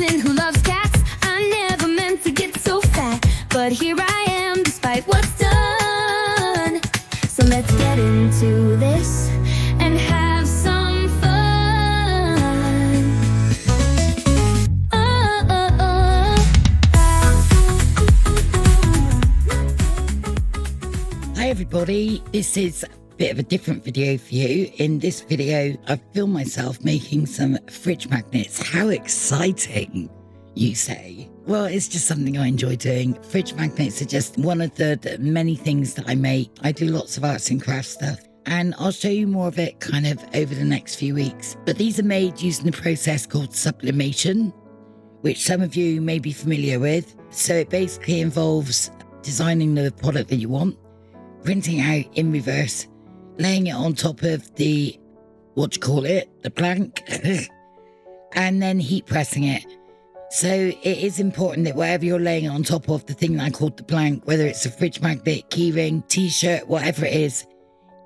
person who loves cats. I never meant to get so fat, but here I am despite what's done. So let's get into this and have some fun. Hi everybody, this is a bit of a different video for you. In this video, I've filmed myself making some fridge magnets. How exciting, you say? Well, it's just something I enjoy doing. Fridge magnets are just one of the many things that I make. I do lots of arts and crafts stuff, and I'll show you more of it kind of over the next few weeks. But these are made using a process called sublimation, which some of you may be familiar with. So it basically involves designing the product that you want, printing out in reverse, laying it on top of the blank, and then heat pressing it. So it is important that whatever you're laying it on top of, the thing that I called the blank, whether it's a fridge magnet, keyring, t-shirt, whatever it is,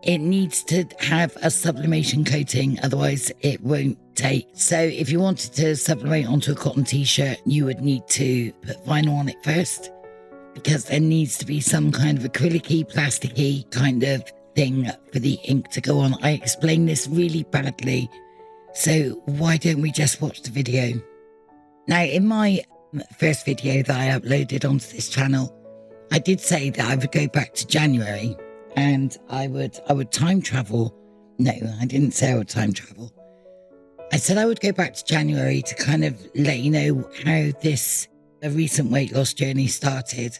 it needs to have a sublimation coating, otherwise it won't take. So if you wanted to sublimate onto a cotton t-shirt, you would need to put vinyl on it first, because there needs to be some kind of acrylic-y, plasticky kind of thing for the ink to go on. I explained this really badly, so why don't we just watch the video? Now, in my first video that I uploaded onto this channel, I did say that I would go back to January and I would time travel. No, I didn't say I would time travel. I said I would go back to January to kind of let you know how this recent weight loss journey started.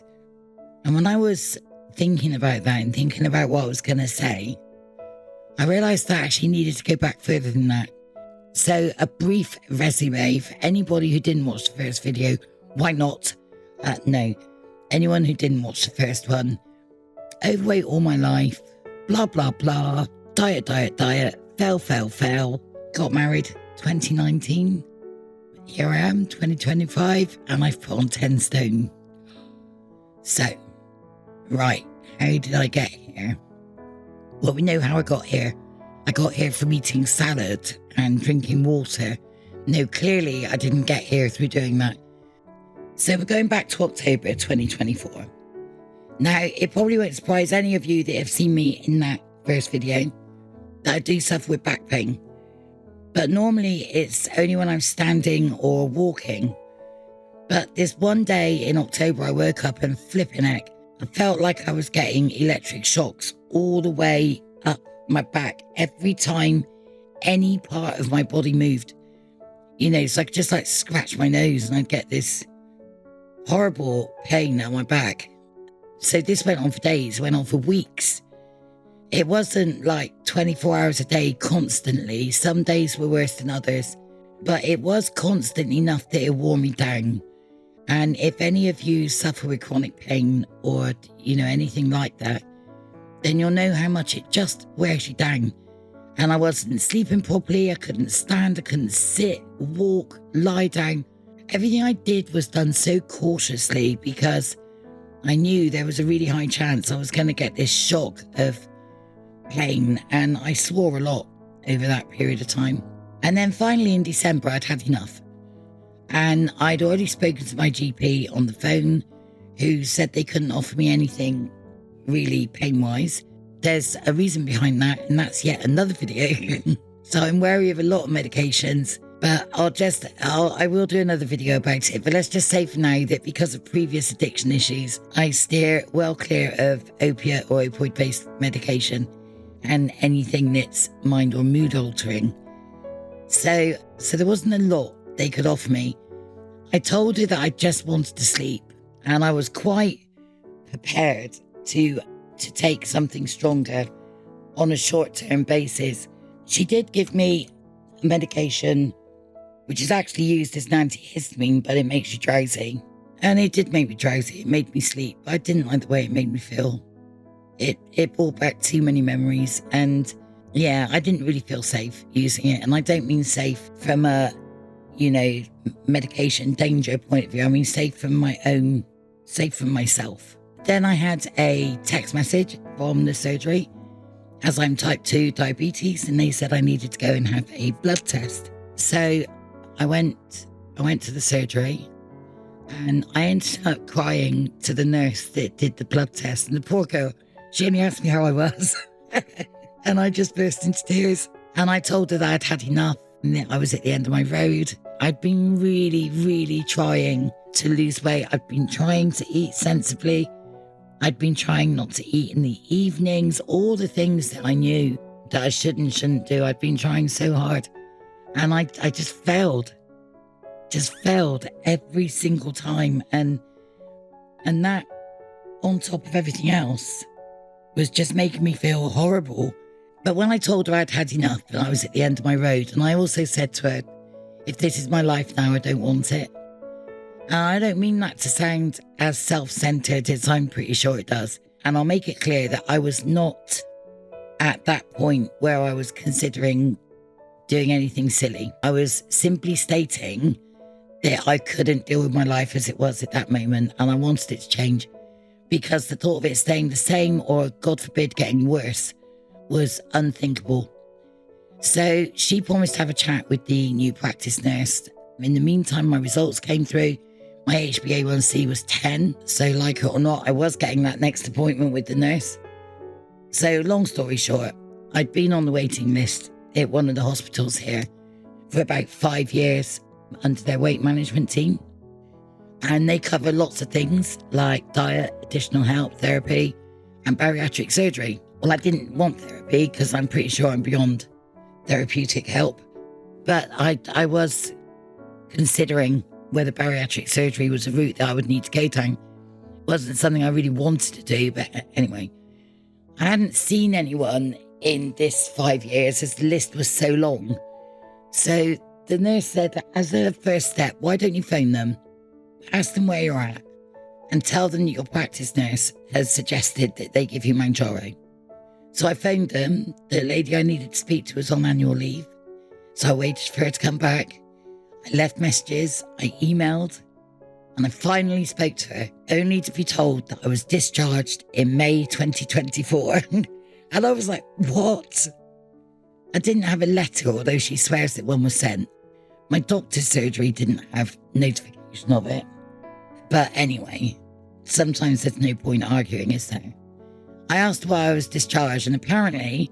And when I was thinking about that and thinking about what I was going to say, I realised that I actually needed to go back further than that. So a brief resume for anybody who didn't watch the first video. Why not? No, anyone who didn't watch the first one. Overweight all my life, blah, blah, blah, diet, fell, got married 2019. Here I am, 2025, and I've put on 10 stone. So, right, how did I get here? Well, we know how I got here. I got here from eating salad and drinking water. No, clearly I didn't get here through doing that. So we're going back to October 2024. Now, it probably won't surprise any of you that have seen me in that first video that I do suffer with back pain. But normally it's only when I'm standing or walking. But this one day in October, I woke up and flipping heck, I felt like I was getting electric shocks all the way up my back every time any part of my body moved. You know, so I could just like scratch my nose and I'd get this horrible pain down my back. So this went on for days, went on for weeks. It wasn't like 24 hours a day constantly. Some days were worse than others, but it was constant enough that it wore me down. And if any of you suffer with chronic pain or, you know, anything like that, then you'll know how much it just wears you down. And I wasn't sleeping properly. I couldn't stand. I couldn't sit, walk, lie down. Everything I did was done so cautiously because I knew there was a really high chance I was going to get this shock of pain, and I swore a lot over that period of time. And then finally in December, I'd had enough. And I'd already spoken to my GP on the phone, who said they couldn't offer me anything really pain-wise. There's a reason behind that, and that's yet another video. So I'm wary of a lot of medications, but I will do another video about it. But let's just say for now that because of previous addiction issues, I steer well clear of opiate or opioid-based medication and anything that's mind or mood altering. So there wasn't a lot they could offer me. I told her that I just wanted to sleep, and I was quite prepared to take something stronger on a short-term basis. She did give me a medication which is actually used as an antihistamine, but it makes you drowsy. And it did make me drowsy. It made me sleep. I didn't like the way it made me feel. It brought back too many memories, and yeah, I didn't really feel safe using it. And I don't mean safe from a, you know, medication danger point of view. I mean safe from myself. Then I had a text message from the surgery, as I'm type 2 diabetes, and they said I needed to go and have a blood test. So I went I went to the surgery and I ended up crying to the nurse that did the blood test. And the poor girl, she only asked me how I was. And I just burst into tears. And I told her that I'd had enough and that I was at the end of my road. I'd been really, really trying to lose weight. I'd been trying to eat sensibly. I'd been trying not to eat in the evenings, all the things that I knew that I shouldn't do. I'd been trying so hard. And I just failed every single time. And that, on top of everything else, was just making me feel horrible. But when I told her I'd had enough and I was at the end of my road, and I also said to her, if this is my life now, I don't want it. And I don't mean that to sound as self-centered as I'm pretty sure it does. And I'll make it clear that I was not at that point where I was considering doing anything silly. I was simply stating that I couldn't deal with my life as it was at that moment, and I wanted it to change because the thought of it staying the same or, God forbid, getting worse was unthinkable. So she promised to have a chat with the new practice nurse. In the meantime, my results came through. My HbA1c was 10. So like it or not, I was getting that next appointment with the nurse. So long story short, I'd been on the waiting list at one of the hospitals here for about 5 years under their weight management team. And they cover lots of things like diet, additional help, therapy, and bariatric surgery. Well, I didn't want therapy because I'm pretty sure I'm beyond therapeutic help. But I was considering whether bariatric surgery was a route that I would need to go down. It wasn't something I really wanted to do, but anyway. I hadn't seen anyone in this 5 years as the list was so long. So the nurse said, as a first step, why don't you phone them, ask them where you're at, and tell them that your practice nurse has suggested that they give you Mounjaro. So I phoned them. The lady I needed to speak to was on annual leave. So I waited for her to come back. I left messages, I emailed, and I finally spoke to her, only to be told that I was discharged in May 2024. And I was like, what? I didn't have a letter, although she swears that one was sent. My doctor's surgery didn't have notification of it. But anyway, sometimes there's no point arguing, is there? I asked why I was discharged, and apparently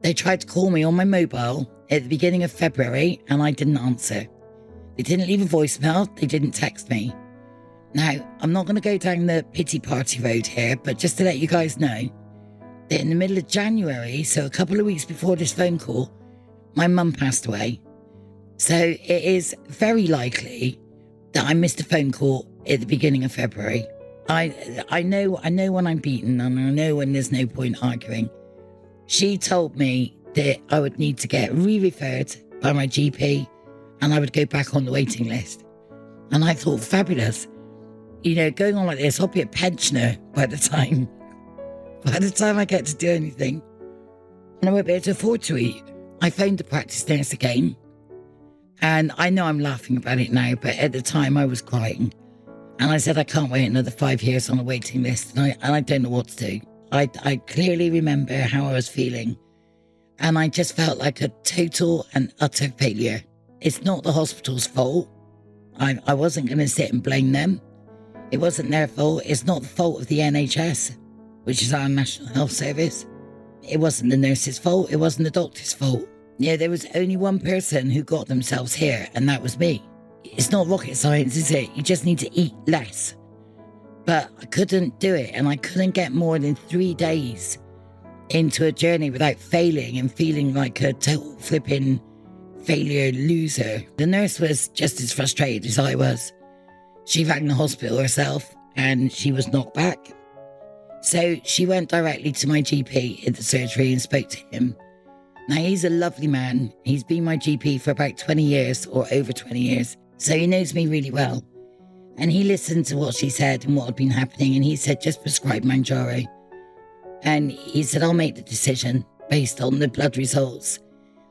they tried to call me on my mobile at the beginning of February, and I didn't answer. They didn't leave a voicemail, they didn't text me. Now, I'm not going to go down the pity party road here, but just to let you guys know that in the middle of January, so a couple of weeks before this phone call, my mum passed away. So it is very likely that I missed a phone call at the beginning of February. I know when I'm beaten, and I know when there's no point arguing. She told me that I would need to get re-referred by my GP and I would go back on the waiting list. And I thought, fabulous. You know, going on like this, I'll be a pensioner by the time I get to do anything. And I won't be able to afford to eat. I phoned the practice nurse again. And I know I'm laughing about it now, but at the time I was crying. And I said, I can't wait another 5 years on a waiting list. And I don't know what to do. I clearly remember how I was feeling. And I just felt like a total and utter failure. It's not the hospital's fault. I wasn't going to sit and blame them. It wasn't their fault. It's not the fault of the NHS, which is our National Health Service. It wasn't the nurse's fault. It wasn't the doctor's fault. Yeah, there was only one person who got themselves here, and that was me. It's not rocket science, is it? You just need to eat less. But I couldn't do it, and I couldn't get more than 3 days into a journey without failing and feeling like a total flipping failure loser. The nurse was just as frustrated as I was. She rang the hospital herself, and she was knocked back. So she went directly to my GP at the surgery and spoke to him. Now, he's a lovely man. He's been my GP for about 20 years or over 20 years. So he knows me really well. And he listened to what she said and what had been happening. And he said, just prescribe Mounjaro. And he said, I'll make the decision based on the blood results.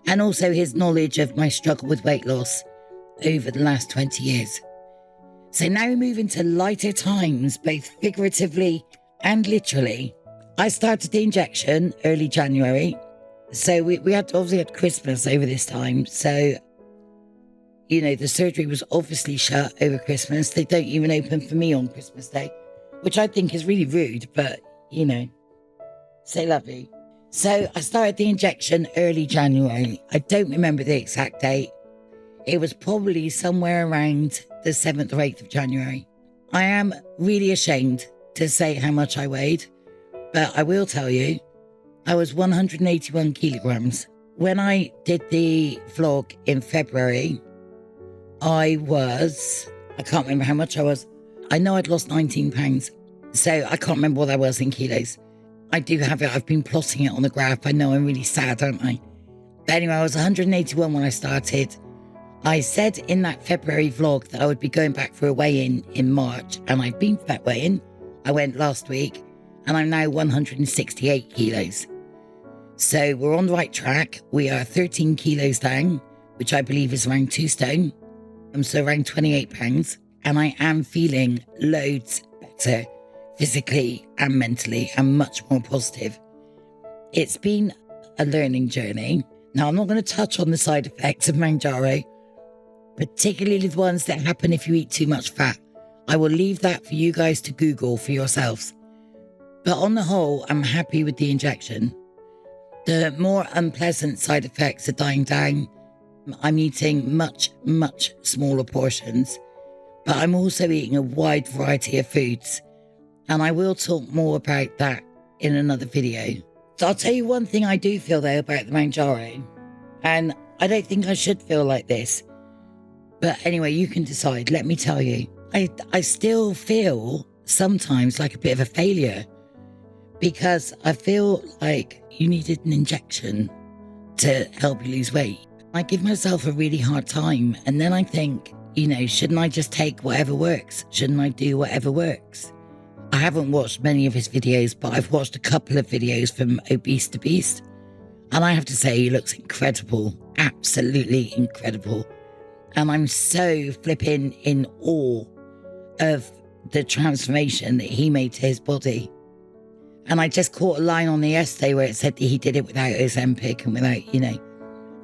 And also his knowledge of my struggle with weight loss over the last 20 years. So now we move into lighter times, both figuratively and literally. I started the injection early January. So we had obviously had Christmas over this time. So you know, the surgery was obviously shut over Christmas. They don't even open for me on Christmas Day, which I think is really rude, but, you know, c'est la vie. So I started the injection early January. I don't remember the exact date. It was probably somewhere around the 7th or 8th of January. I am really ashamed to say how much I weighed, but I will tell you, I was 181 kilograms. When I did the vlog in February, I can't remember how much I was. I know I'd lost 19 pounds. So I can't remember what I was in kilos. I do have it. I've been plotting it on the graph. I know I'm really sad, aren't I? But anyway, I was 181 when I started. I said in that February vlog that I would be going back for a weigh-in in March, and I've been for that weigh-in. I went last week, and I'm now 168 kilos. So we're on the right track. We are 13 kilos down, which I believe is around 2 stone. I'm so around 28 pounds, and I am feeling loads better physically and mentally and much more positive. It's been a learning journey. Now, I'm not going to touch on the side effects of Mounjaro, particularly the ones that happen if you eat too much fat. I will leave that for you guys to Google for yourselves. But on the whole, I'm happy with the injection. The more unpleasant side effects are dying down. I'm eating much, much smaller portions, but I'm also eating a wide variety of foods. And I will talk more about that in another video. So I'll tell you one thing I do feel though about the Mounjaro, and I don't think I should feel like this. But anyway, you can decide. Let me tell you, I still feel sometimes like a bit of a failure because I feel like you needed an injection to help you lose weight. I give myself a really hard time. And then I think, you know, shouldn't I just take whatever works? Shouldn't I do whatever works? I haven't watched many of his videos, but I've watched a couple of videos from Obese to Beast. And I have to say, he looks incredible. Absolutely incredible. And I'm so flipping in awe of the transformation that he made to his body. And I just caught a line on the yesterday where it said that he did it without Ozempic and without, you know,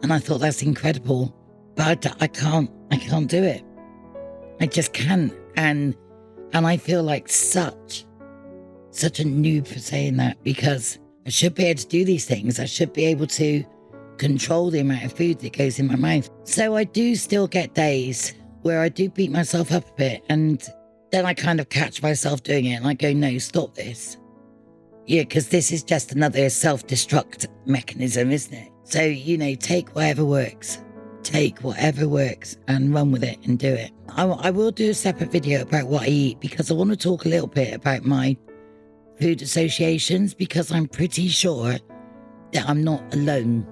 and I thought that's incredible. But I can't do it. I just can't. And I feel like such a noob for saying that, because I should be able to do these things. I should be able to control the amount of food that goes in my mouth. So I do still get days where I do beat myself up a bit, and then I kind of catch myself doing it and I go, no, stop this. Yeah, because this is just another self-destruct mechanism, isn't it? So, you know, take whatever works. Take whatever works and run with it and do it. I will do a separate video about what I eat, because I want to talk a little bit about my food associations, because I'm pretty sure that I'm not alone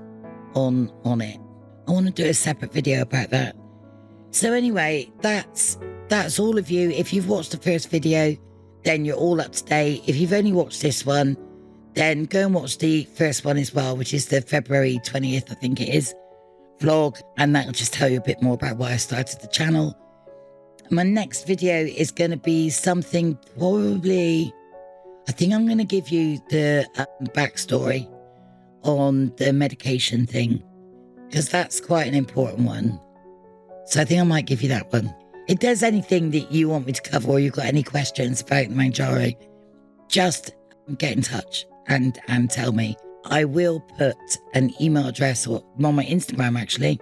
on it. I want to do a separate video about that. So anyway, that's all of you. If you've watched the first video, then you're all up to date. If you've only watched this one, then go and watch the first one as well, which is the February 20th, I think it is, vlog, and that'll just tell you a bit more about why I started the channel. My next video is going to be something probably, I think I'm going to give you the backstory on the medication thing, because that's quite an important one. So I think I might give you that one. If there's anything that you want me to cover, or you've got any questions about the Mounjaro, just get in touch and tell me. I will put an email address, or on my Instagram actually,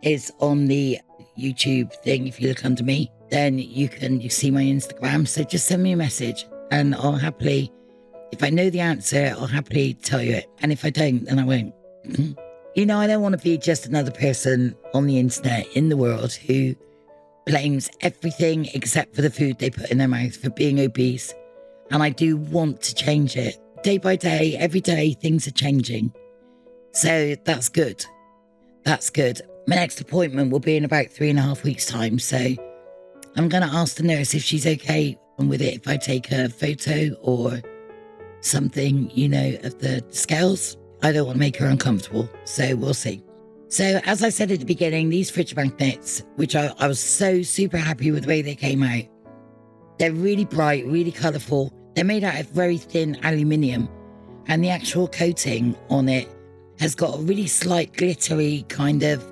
is on the YouTube thing. If you look under me, then you see my Instagram. So just send me a message and I'll happily, if I know the answer, I'll happily tell you it. And if I don't, then I won't. You know, I don't want to be just another person on the internet in the world who blames everything except for the food they put in their mouth for being obese. And I do want to change it. Day by day, every day, things are changing. So that's good. That's good. My next appointment will be in about 3.5 weeks' time. So I'm going to ask the nurse if she's okay with it if I take a photo or something, you know, of the scales. I don't want to make her uncomfortable. So we'll see. So as I said at the beginning, these fridge magnets, which I was so super happy with the way they came out. They're really bright, really colourful. They're made out of very thin aluminium, and the actual coating on it has got a really slight glittery kind of,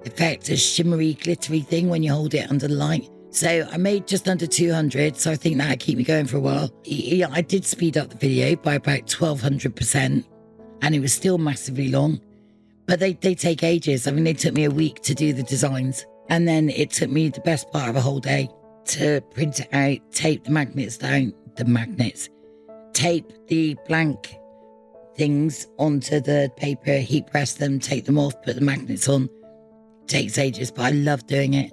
effect, a shimmery, glittery thing when you hold it under the light. So I made just under 200, so I think that'd keep me going for a while. Yeah, I did speed up the video by about 1200%, and it was still massively long. But they take ages. I mean, they took me a week to do the designs, and then it took me the best part of a whole day to print it out, tape the magnets down, tape the blank things onto the paper, heat press them, take them off, put the magnets on. Takes ages, but I love doing it.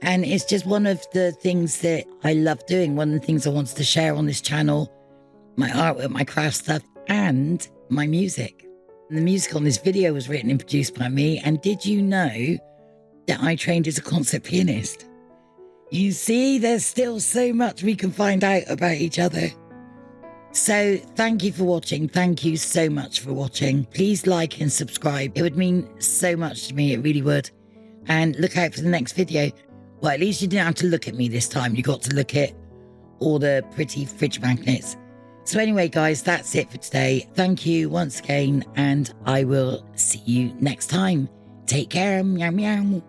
And it's just one of the things that I love doing. One of the things I wanted to share on this channel, my artwork, my craft stuff, and my music. And the music on this video was written and produced by me. And did you know that I trained as a concert pianist? You see, there's still so much we can find out about each other. So thank you for watching. Thank you so much for watching. Please like and subscribe. It would mean so much to me. It really would. And look out for the next video. Well, at least you didn't have to look at me this time. You got to look at all the pretty fridge magnets. So anyway, guys, that's it for today. Thank you once again, and I will see you next time. Take care. Meow, meow.